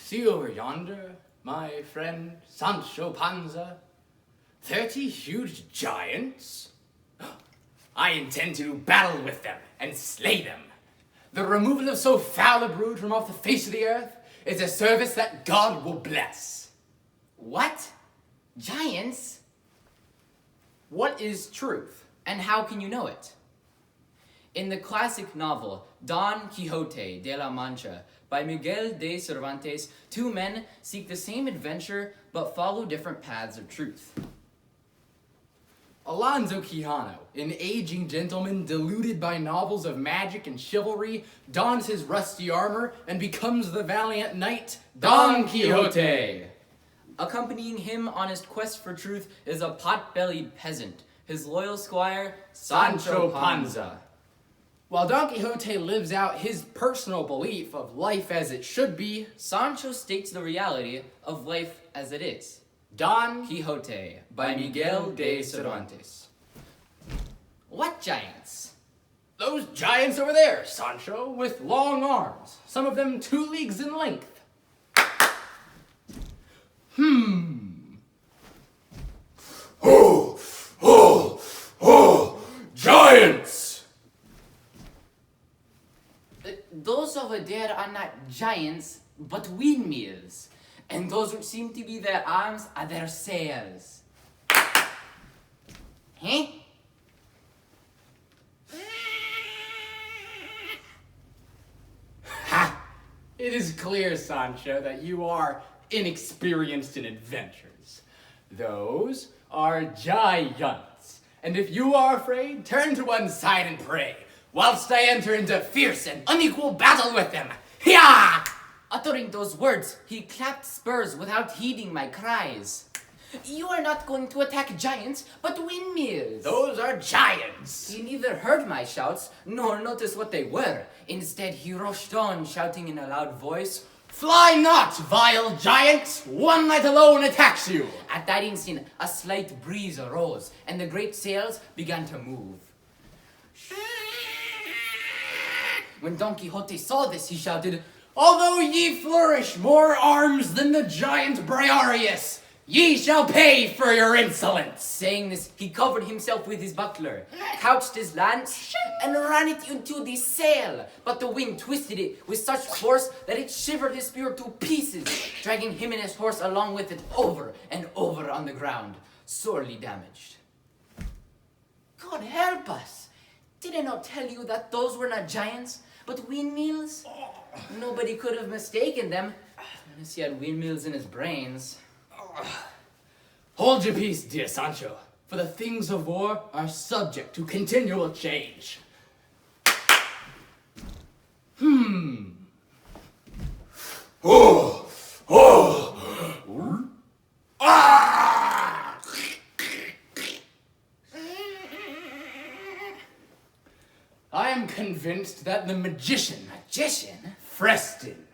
See over yonder, my friend Sancho Panza. 30 huge giants? I intend to battle with them and slay them. The removal of so foul a brood from off the face of the earth is a service that God will bless. What? Giants? What is truth, and how can you know it? In the classic novel Don Quixote de la Mancha by Miguel de Cervantes, two men seek the same adventure but follow different paths of truth. Alonso Quijano, an aging gentleman deluded by novels of magic and chivalry, dons his rusty armor and becomes the valiant knight Don Quixote. Accompanying him on his quest for truth is a pot-bellied peasant, his loyal squire, Sancho Panza. While Don Quixote lives out his personal belief of life as it should be, Sancho states the reality of life as it is. Don Quixote by Miguel de Cervantes. What giants? Those giants over there, Sancho, with long arms, some of them 2 leagues in length. Giants! Those over there are not giants, but windmills. And those which seem to be their arms are their sails. Huh? Ha! It is clear, Sancho, that you are inexperienced in adventures. Those are giants. And if you are afraid, turn to one side and pray, whilst I enter into fierce and unequal battle with them. Hiya! Uttering those words, he clapped spurs without heeding my cries. You are not going to attack giants, but windmills. Those are giants. He neither heard my shouts, nor noticed what they were. Instead, he rushed on, shouting in a loud voice, Fly not, vile giant! One night alone attacks you! At that instant, a slight breeze arose, and the great sails began to move. When Don Quixote saw this, he shouted, Although ye flourish more arms than the giant Briareus, ye shall pay for your insolence. Saying this, he covered himself with his buckler, couched his lance, and ran it into the sail. But the wind twisted it with such force that it shivered his spear to pieces, dragging him and his horse along with it over and over on the ground, sorely damaged. God help us! Did I not tell you that those were not giants, but windmills? Nobody could have mistaken them, unless he had windmills in his brains. Hold your peace, dear Sancho, for the things of war are subject to continual change. I am convinced that the magician, Freston,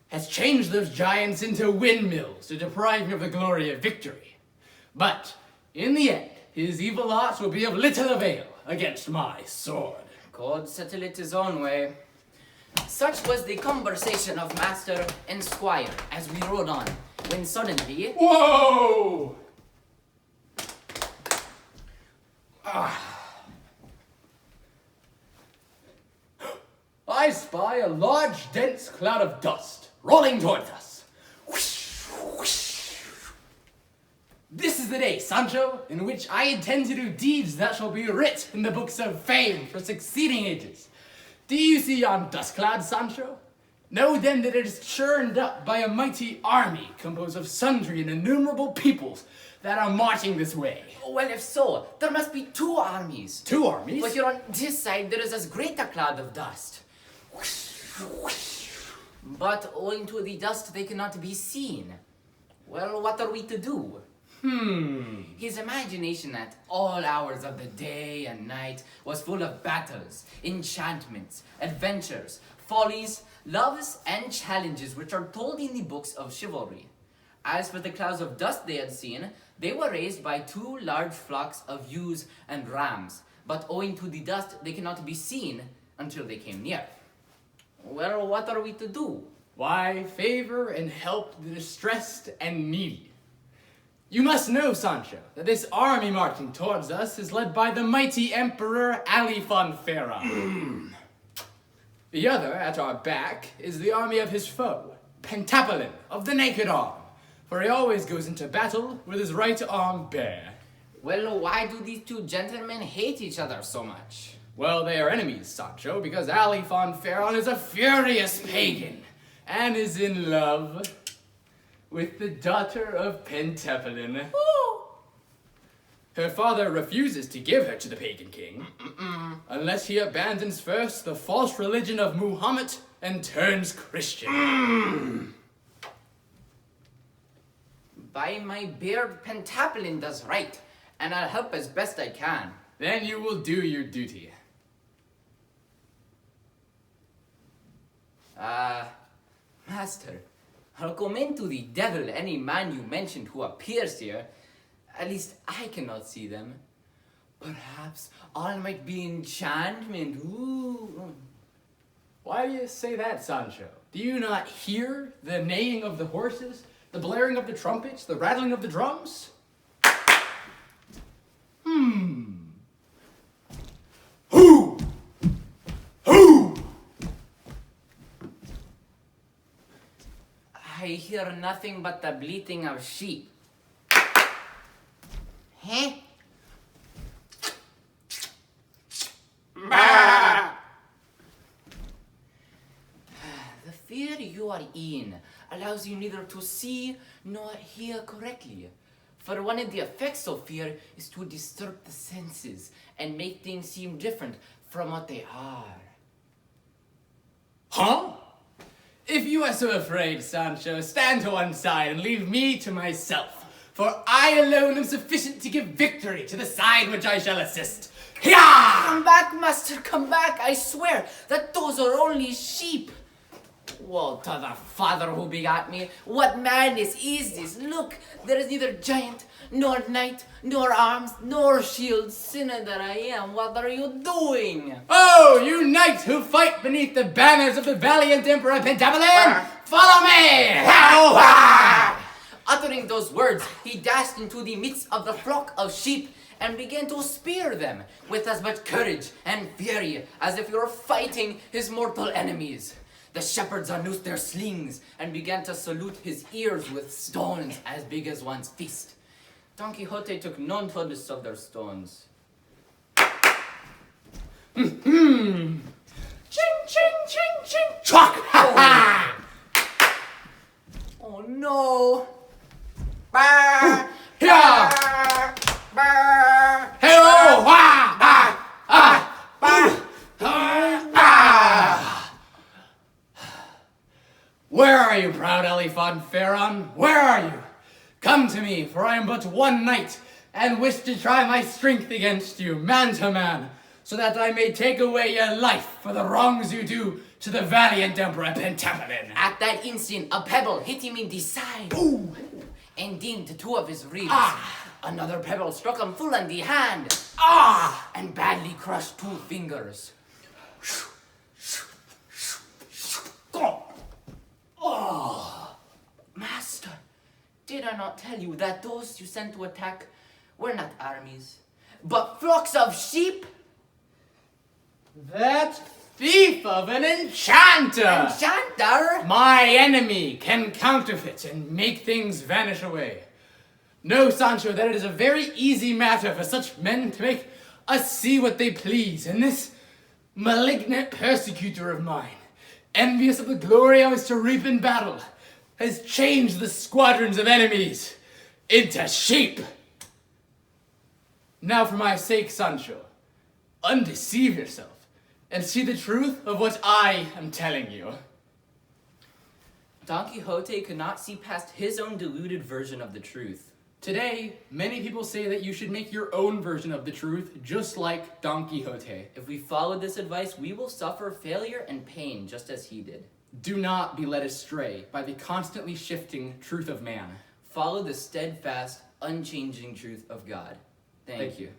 has changed those giants into windmills to deprive me of the glory of victory. But, in the end, his evil arts will be of little avail against my sword. God settle it his own way. Such was the conversation of master and squire as we rode on, when suddenly... Whoa! I spy a large, dense cloud of dust rolling towards us. This is the day, Sancho, in which I intend to do deeds that shall be writ in the books of fame for succeeding ages. Do you see yon dust cloud, Sancho? Know then that it is churned up by a mighty army composed of sundry and innumerable peoples that are marching this way. Well, if so, there must be 2 armies. 2 armies? But here on this side, there is as great a cloud of dust. But owing to the dust, they cannot be seen. Well, what are we to do? His imagination at all hours of the day and night was full of battles, enchantments, adventures, follies, loves, and challenges which are told in the books of chivalry. As for the clouds of dust they had seen, they were raised by 2 large flocks of ewes and rams, but owing to the dust they cannot be seen until they came near. Well, what are we to do? Why, favor and help the distressed and needy. You must know, Sancho, that this army marching towards us is led by the mighty Emperor Alifonferon. The other, at our back, is the army of his foe, Pentapolin of the Naked Arm, for he always goes into battle with his right arm bare. Well, why do these two gentlemen hate each other so much? Well, they are enemies, Sancho, because Alifonferon is a furious pagan and is in love with the daughter of Pentapolin. Her father refuses to give her to the pagan king unless he abandons first the false religion of Muhammad and turns Christian. By my beard, Pentapolin does right, and I'll help as best I can. Then you will do your duty. Master, I'll commend to the devil any man you mentioned who appears here. At least I cannot see them. Perhaps all might be enchantment. Ooh. Why do you say that, Sancho? Do you not hear the neighing of the horses, the blaring of the trumpets, the rattling of the drums? Who? I hear nothing but the bleating of sheep. Huh? The fear you are in allows you neither to see nor hear correctly. For one of the effects of fear is to disturb the senses and make things seem different from what they are. Huh? If you are so afraid, Sancho, stand to one side and leave me to myself, for I alone am sufficient to give victory to the side which I shall assist. Hiya! Come back, master, come back. I swear that those are only sheep. Woe to the father who begot me. What madness is this? Look, there is neither giant, nor knight, nor arms, nor shield. Sinner that I am, what are you doing? Oh, you knights who fight beneath the banners of the valiant Emperor Pentapolin, follow me! Uttering those words, he dashed into the midst of the flock of sheep and began to spear them with as much courage and fury as if he were fighting his mortal enemies. The shepherds unloosed their slings and began to salute his ears with stones as big as one's fist. Don Quixote took no notice of their stones. Ching, ching, ching, ching, chock! Oh no! Hiya! Hey-oh! Wah! Ah! Ah! Ah! Where are you, proud Alifonferon? Where are you? Come to me, for I am but one knight, and wish to try my strength against you, man to man, so that I may take away your life for the wrongs you do to the valiant Emperor Pentapolin. At that instant, a pebble hit him in the side. Ooh! And dinged two of his ribs. Ah! Another pebble struck him full in the hand. Ah! And badly crushed 2 fingers. Oh, Master, did I not tell you that those you sent to attack were not armies, but flocks of sheep? That thief of an enchanter! Enchanter? My enemy can counterfeit and make things vanish away. Know, Sancho, that it is a very easy matter for such men to make us see what they please, and this malignant persecutor of mine, envious of the glory I was to reap in battle, has changed the squadrons of enemies into sheep. Now for my sake, Sancho, undeceive yourself and see the truth of what I am telling you. Don Quixote could not see past his own deluded version of the truth. Today, many people say that you should make your own version of the truth, just like Don Quixote. If we follow this advice, we will suffer failure and pain just as he did. Do not be led astray by the constantly shifting truth of man. Follow the steadfast, unchanging truth of God. Thank you.